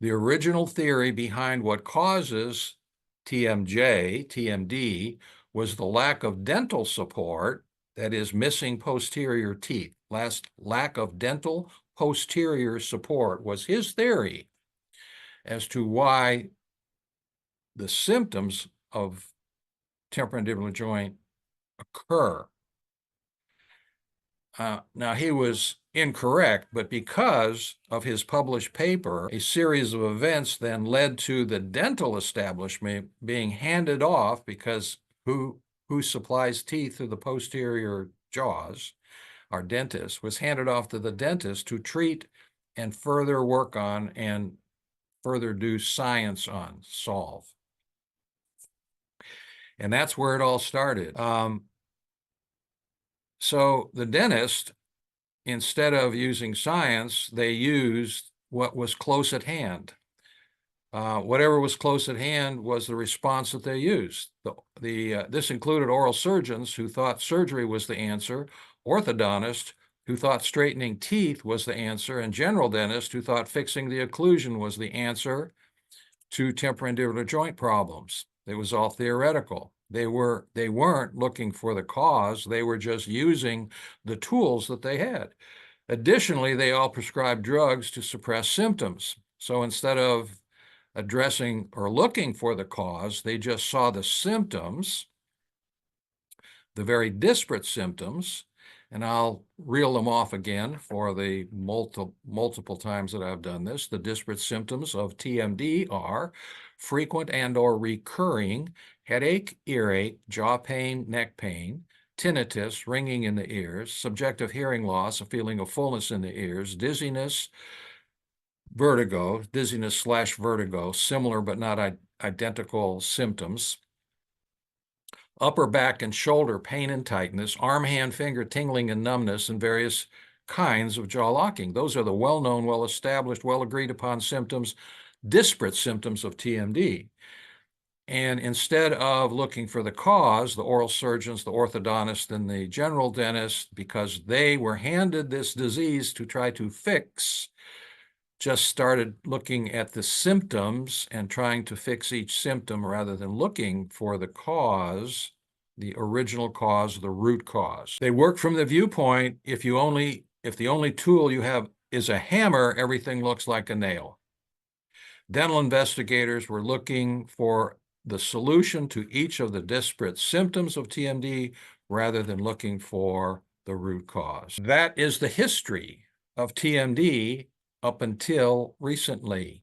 The original theory behind what causes TMD, was the lack of dental support, that is, missing posterior teeth. Lack of dental posterior support was his theory as to why the symptoms of temporomandibular joint occur. Now, he was incorrect, but because of his published paper, a series of events then led to the dental establishment being handed off, because who supplies teeth through the posterior jaws, our dentist, was handed off to the dentist to treat and further work on and further do science on, solve. And that's where it all started. So the dentist, instead of using science, they used what was close at hand. Whatever was close at hand was the response that they used. This included oral surgeons who thought surgery was the answer, orthodontists who thought straightening teeth was the answer, and general dentists who thought fixing the occlusion was the answer to temporomandibular joint problems. It was all theoretical. They weren't looking for the cause. They were just using the tools that they had. Additionally, they all prescribed drugs to suppress symptoms. So instead of addressing or looking for the cause, they just saw the symptoms, the very disparate symptoms, and I'll reel them off again for the multiple times that I've done this. The disparate symptoms of TMD are frequent and or recurring headache, earache, jaw pain, neck pain, tinnitus, ringing in the ears, subjective hearing loss, a feeling of fullness in the ears, dizziness, vertigo, dizziness/vertigo, similar but not identical symptoms, upper back and shoulder pain and tightness, arm, hand, finger tingling and numbness, and various kinds of jaw locking. Those are the well-known, well-established, well-agreed-upon symptoms, disparate symptoms of TMD. And instead of looking for the cause, the oral surgeons, the orthodontists, and the general dentist, because they were handed this disease to try to fix, just started looking at the symptoms and trying to fix each symptom rather than looking for the cause, the original cause, the root cause. They work from the viewpoint, if the only tool you have is a hammer, everything looks like a nail. Dental investigators were looking for the solution to each of the disparate symptoms of TMD rather than looking for the root cause. That is the history of TMD up until recently.